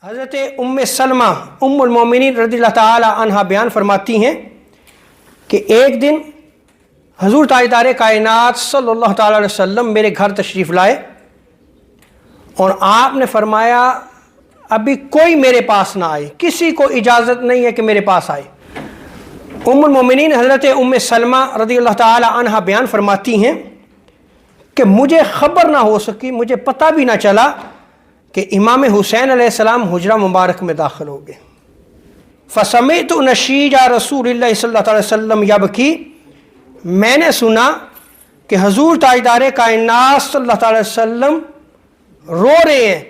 حضرت ام سلمہ ام المومنین رضی اللہ تعالی عنہا بیان فرماتی ہیں کہ ایک دن حضور تاجدار کائنات صلی اللہ تعالی علیہ وسلم میرے گھر تشریف لائے اور آپ نے فرمایا ابھی کوئی میرے پاس نہ آئے، کسی کو اجازت نہیں ہے کہ میرے پاس آئے۔ ام المومنین حضرت ام سلمہ رضی اللہ تعالی عنہا بیان فرماتی ہیں کہ مجھے خبر نہ ہو سکی، مجھے پتہ بھی نہ چلا کہ امام حسین علیہ السلام حجرہ مبارک میں داخل ہو گئے۔ فسمعت نشیج رسول اللہ صلی اللہ علیہ وسلم یبکی، میں نے سنا کہ حضور تاجدار کائنات صلی اللہ علیہ وسلم رو رہے ہیں،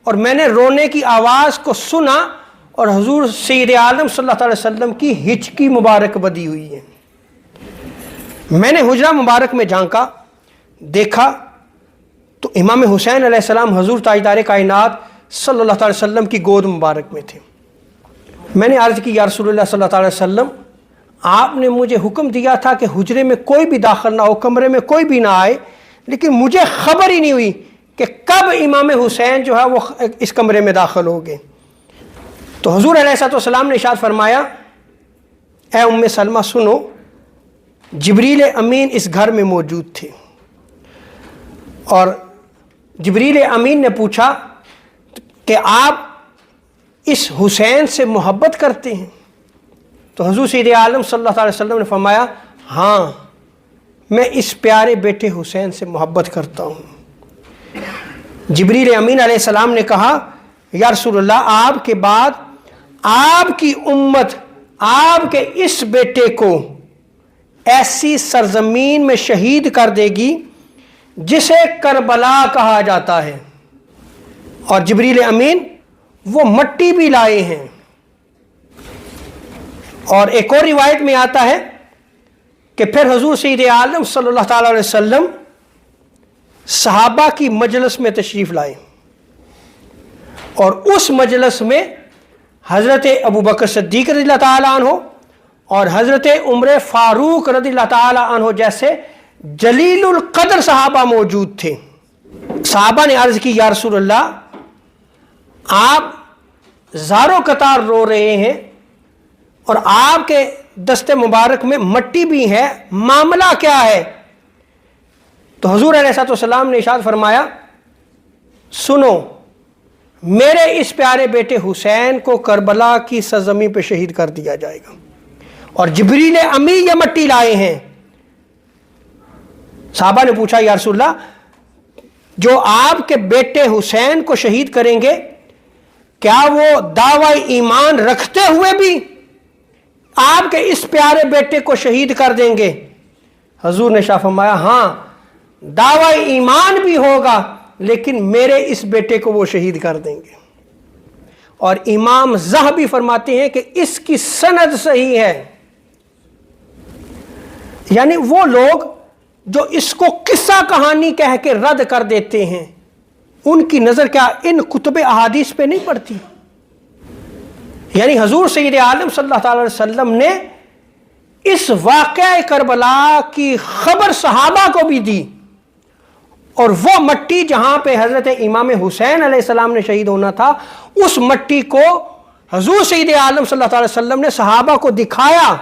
اور میں نے رونے کی آواز کو سنا اور حضور سید عالم صلی اللہ علیہ وسلم کی ہچکی مبارک بدی ہوئی ہے۔ میں نے حجرہ مبارک میں جھانکا، دیکھا تو امام حسین علیہ السلام حضور تاجدار کائنات صلی اللہ علیہ وسلم کی گود مبارک میں تھے۔ میں نے عرض کی یا رسول اللہ صلی اللہ علیہ وسلم، آپ نے مجھے حکم دیا تھا کہ حجرے میں کوئی بھی داخل نہ ہو، کمرے میں کوئی بھی نہ آئے، لیکن مجھے خبر ہی نہیں ہوئی کہ کب امام حسین جو ہے وہ اس کمرے میں داخل ہو گئے۔ تو حضور علیہ السلام نے ارشاد فرمایا، اے ام سلمہ سنو، جبریل امین اس گھر میں موجود تھے، اور جبریل امین نے پوچھا کہ آپ اس حسین سے محبت کرتے ہیں؟ تو حضور سید عالم صلی اللہ علیہ وسلم نے فرمایا، ہاں میں اس پیارے بیٹے حسین سے محبت کرتا ہوں۔ جبریل امین علیہ السلام نے کہا، یا رسول اللہ، آپ کے بعد آپ کی امت آپ کے اس بیٹے کو ایسی سرزمین میں شہید کر دے گی جسے کربلا کہا جاتا ہے، اور جبریل امین وہ مٹی بھی لائے ہیں۔ اور ایک اور روایت میں آتا ہے کہ پھر حضور سید عالم صلی اللہ تعالی علیہ وسلم صحابہ کی مجلس میں تشریف لائے، اور اس مجلس میں حضرت ابو بکر صدیق رضی اللہ تعالی عنہ اور حضرت عمر فاروق رضی اللہ تعالی عنہ جیسے جلیل القدر صحابہ موجود تھے۔ صحابہ نے عرض کی، یا رسول اللہ، آپ زاروں قطار رو رہے ہیں اور آپ کے دست مبارک میں مٹی بھی ہے، معاملہ کیا ہے؟ تو حضور علیہ السلام نے ارشاد فرمایا، سنو، میرے اس پیارے بیٹے حسین کو کربلا کی سرزمین پہ شہید کر دیا جائے گا، اور جبریل امین یہ مٹی لائے ہیں۔ صحابہ نے پوچھا، یا رسول اللہ، جو آپ کے بیٹے حسین کو شہید کریں گے، کیا وہ دعوی ایمان رکھتے ہوئے بھی آپ کے اس پیارے بیٹے کو شہید کر دیں گے؟ حضور نے ارشاد فرمایا، ہاں دعوی ایمان بھی ہوگا، لیکن میرے اس بیٹے کو وہ شہید کر دیں گے۔ اور امام ذہبی فرماتے ہیں کہ اس کی سند صحیح ہے، یعنی وہ لوگ جو اس کو قصہ کہانی کہہ کے رد کر دیتے ہیں، ان کی نظر کیا ان کتب احادیث پہ نہیں پڑتی؟ یعنی حضور سید عالم صلی اللہ علیہ وسلم نے اس واقعہ کربلا کی خبر صحابہ کو بھی دی، اور وہ مٹی جہاں پہ حضرت امام حسین علیہ السلام نے شہید ہونا تھا، اس مٹی کو حضور سید عالم صلی اللہ علیہ وسلم نے صحابہ کو دکھایا